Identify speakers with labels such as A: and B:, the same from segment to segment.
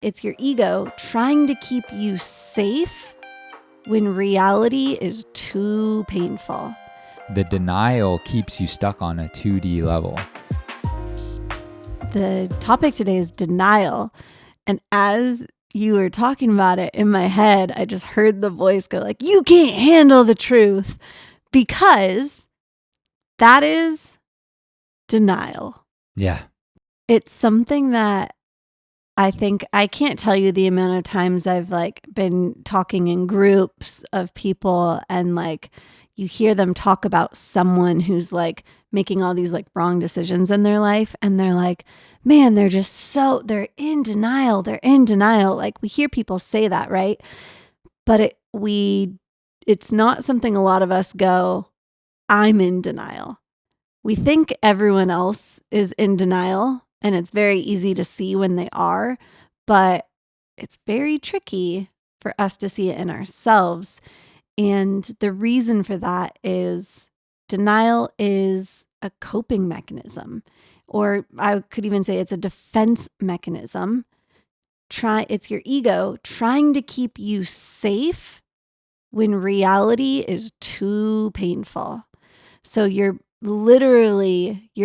A: It's your ego trying to keep you safe when reality is too painful.
B: The denial keeps you stuck on a 2D level.
A: The topic today is denial. And as you were talking about it in my head, I just heard the voice go like, you can't handle the truth, because that is denial.
B: Yeah.
A: It's something that I think I can't tell you the amount of times I've been talking in groups of people and you hear them talk about someone who's making all these wrong decisions in their life, and they're like, man, they're in denial. They're in denial. We hear people say that, right? But it's not something a lot of us go, I'm in denial. We think everyone else is in denial, and it's very easy to see when they are, but it's very tricky for us to see it in ourselves. And the reason for that is denial is a coping mechanism, or I could even say it's a defense mechanism. It's your ego trying to keep you safe when reality is too painful. So you're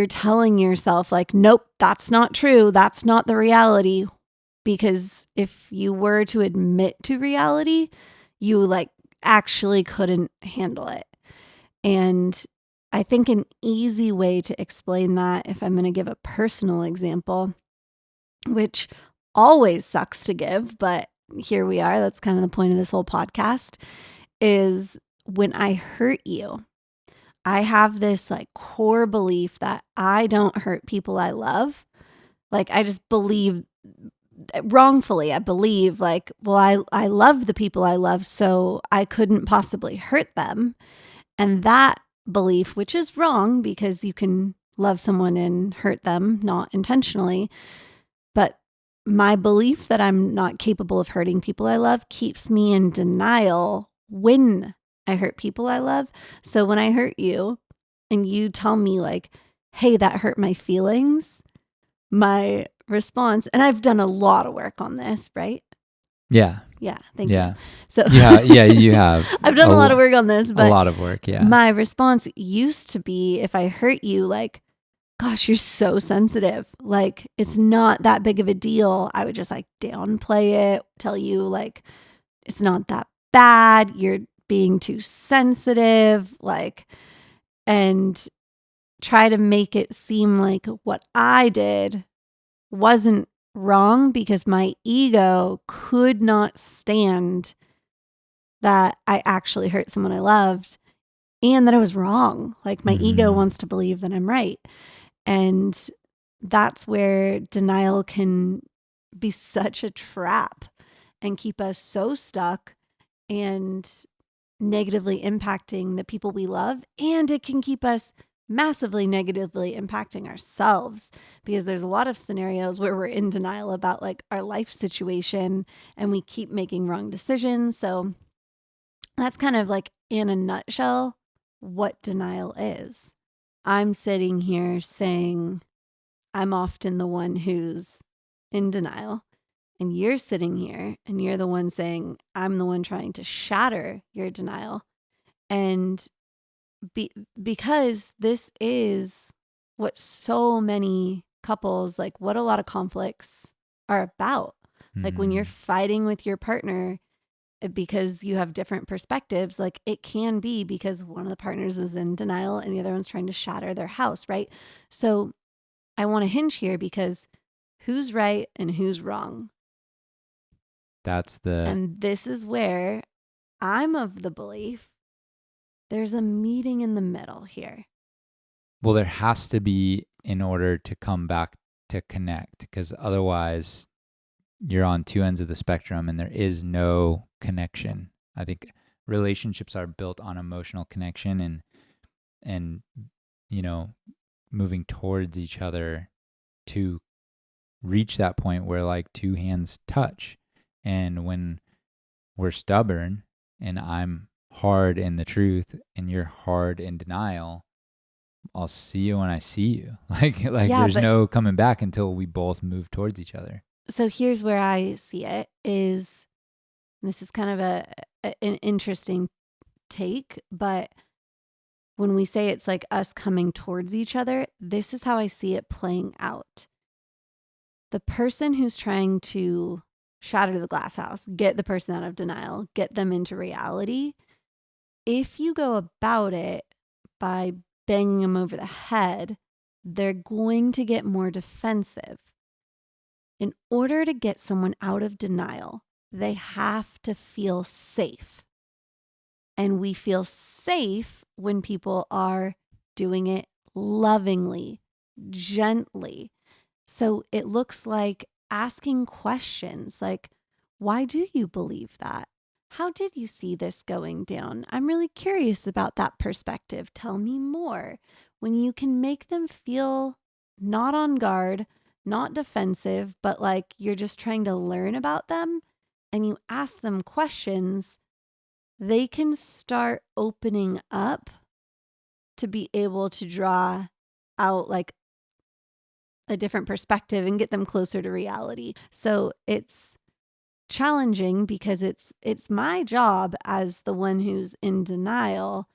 A: telling yourself nope, that's not true. That's not the reality. Because if you were to admit to reality, you actually couldn't handle it. And I think an easy way to explain that, if I'm going to give a personal example, which always sucks to give, but here we are, that's kind of the point of this whole podcast, is when I hurt you, I have this core belief that I don't hurt people I love. I just believe wrongfully, I believe well, I love the people I love, so I couldn't possibly hurt them. And that belief, which is wrong because you can love someone and hurt them, not intentionally, but my belief that I'm not capable of hurting people I love keeps me in denial when I hurt people I love. So when I hurt you and you tell me hey, that hurt my feelings, my response, and I've done a lot of work on this, right?
B: Yeah.
A: Yeah. Thank you.
B: So yeah, you have.
A: I've done a lot of work on this, but
B: a lot of work. Yeah.
A: My response used to be, if I hurt you, gosh, you're so sensitive. It's not that big of a deal. I would just downplay it, tell you it's not that bad. You're being too sensitive, and try to make it seem like what I did wasn't wrong, because my ego could not stand that I actually hurt someone I loved and that I was wrong. My ego wants to believe that I'm right. And that's where denial can be such a trap and keep us so stuck and negatively impacting the people we love. And it can keep us massively negatively impacting ourselves, because there's a lot of scenarios where we're in denial about our life situation and we keep making wrong decisions. So that's kind of in a nutshell what denial is. I'm sitting here saying I'm often the one who's in denial, and you're sitting here and you're the one saying I'm the one trying to shatter your denial. And because this is what so many couples, what a lot of conflicts are about. When you're fighting with your partner because you have different perspectives, it can be because one of the partners is in denial and the other one's trying to shatter their house, right? So I want to hinge here, because who's right and who's wrong? And this is where I'm of the belief there's a meeting in the middle here.
B: Well, there has to be, in order to come back to connect, because otherwise you're on two ends of the spectrum and there is no connection. I think relationships are built on emotional connection and moving towards each other to reach that point where two hands touch. And when we're stubborn and I'm hard in the truth and you're hard in denial, I'll see you when I see you. There's no coming back until we both move towards each other.
A: So here's where I see it is, this is kind of an interesting take, but when we say it's like us coming towards each other, this is how I see it playing out. The person who's trying to shatter the glass house, get the person out of denial, get them into reality, if you go about it by banging them over the head, they're going to get more defensive. In order to get someone out of denial, they have to feel safe. And we feel safe when people are doing it lovingly, gently. So it looks like asking questions like, why do you believe that? How did you see this going down? I'm really curious about that perspective. Tell me more. When you can make them feel not on guard, not defensive, but like you're just trying to learn about them, and you ask them questions, they can start opening up to be able to draw out like a different perspective and get them closer to reality. So it's challenging because it's my job as the one who's in denial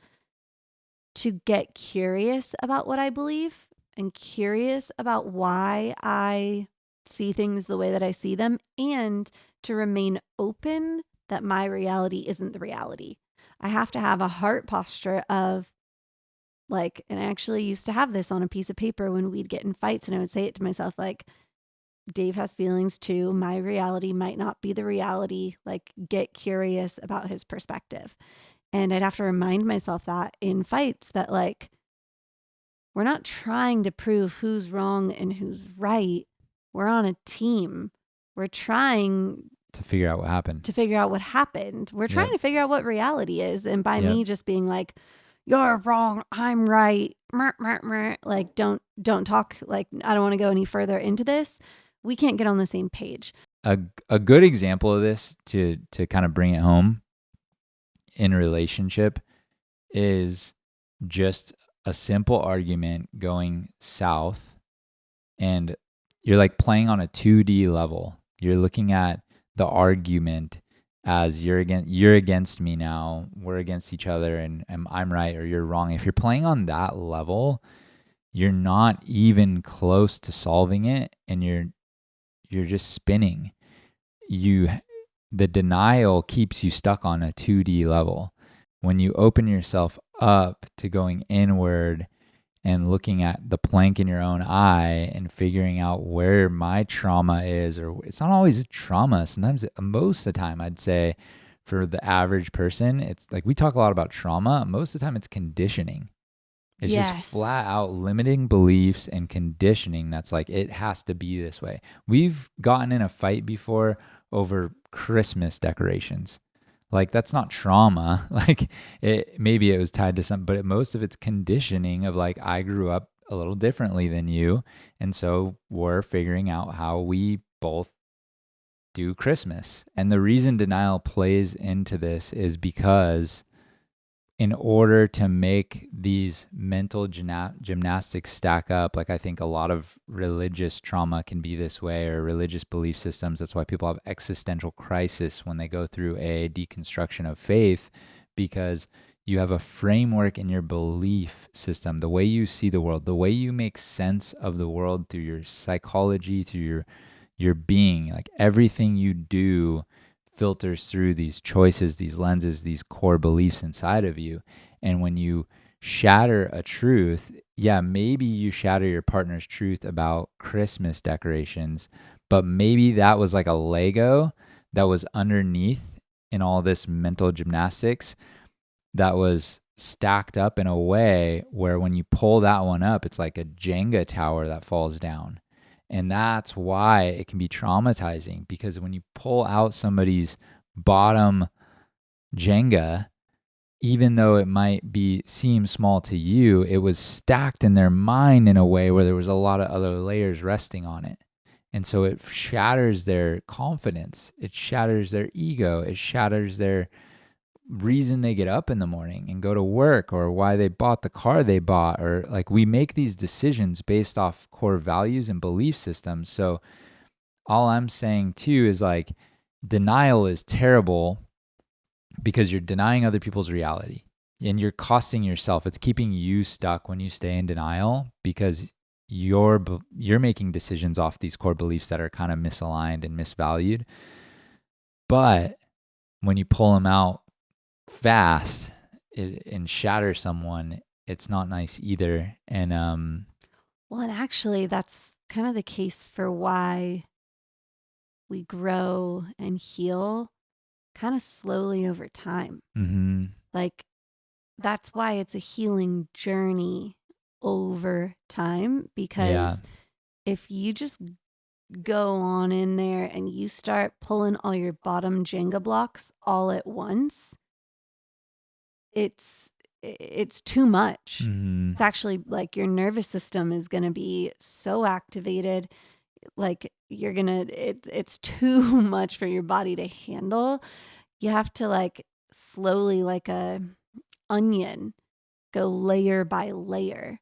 A: to get curious about what I believe and curious about why I see things the way that I see them, and to remain open that my reality isn't the reality. I have to have a heart posture of like, and I actually used to have this on a piece of paper when we'd get in fights, and I would say it to myself like, Dave has feelings too. My reality might not be the reality. Like, get curious about his perspective. And I'd have to remind myself that in fights that, like, we're not trying to prove who's wrong and who's right. We're on a team. We're trying
B: To figure out what happened.
A: to figure out what happened. We're trying
B: Yep.
A: to figure out what reality is. And by
B: Yep.
A: me just being like, you're wrong, I'm right, like, don't talk, like, I don't want to go any further into this. We can't get on the same page.
B: A good example of this to kind of bring it home in a relationship is just a simple argument going south, and you're like playing on a 2D level. You're looking at the argument as you're against me now, we're against each other, and I'm right or you're wrong. If you're playing on that level, you're not even close to solving it, and you're just spinning. The denial keeps you stuck on a 2D level. When you open yourself up to going inward and looking at the plank in your own eye and figuring out where my trauma is, or it's not always a trauma. Sometimes, most of the time, I'd say for the average person, it's like we talk a lot about trauma. Most of the time it's conditioning. It's just flat out limiting beliefs and conditioning that's like, it has to be this way. We've gotten in a fight before over Christmas decorations. Like, that's not trauma. Like, maybe it was tied to something, but most of it's conditioning of like, I grew up a little differently than you. And so we're figuring out how we both do Christmas. And the reason denial plays into this is because in order to make these mental gymnastics stack up, like I think a lot of religious trauma can be this way, or religious belief systems. That's why people have existential crisis when they go through a deconstruction of faith, because you have a framework in your belief system, the way you see the world, the way you make sense of the world through your psychology, through your being. Like, everything you do filters through these choices, these lenses, these core beliefs inside of you. And when you shatter a truth, yeah, maybe you shatter your partner's truth about Christmas decorations, but maybe that was like a Lego that was underneath in all this mental gymnastics that was stacked up in a way where when you pull that one up, it's like a Jenga tower that falls down. And that's why it can be traumatizing, because when you pull out somebody's bottom Jenga, even though it might seem small to you, it was stacked in their mind in a way where there was a lot of other layers resting on it. And so it shatters their confidence. It shatters their ego. It shatters their reason they get up in the morning and go to work, or why they bought the car they bought, or like, we make these decisions based off core values and belief systems. So all I'm saying too is like denial is terrible because you're denying other people's reality and you're costing yourself. It's keeping you stuck when you stay in denial because you're making decisions off these core beliefs that are kind of misaligned and misvalued. But when you pull them out fast and shatter someone, it's not nice either. And
A: Well, and actually, that's kind of the case for why we grow and heal kind of slowly over time.
B: mm-hmm.
A: Like, that's why it's a healing journey over time.
B: Yeah.
A: Because if you just go on in there and you start pulling all your bottom Jenga blocks all at once, it's too much.
B: Mm-hmm.
A: It's actually like your nervous system is going to be so activated, like it's too much for your body to handle. You have to like slowly, like a onion, go layer by layer.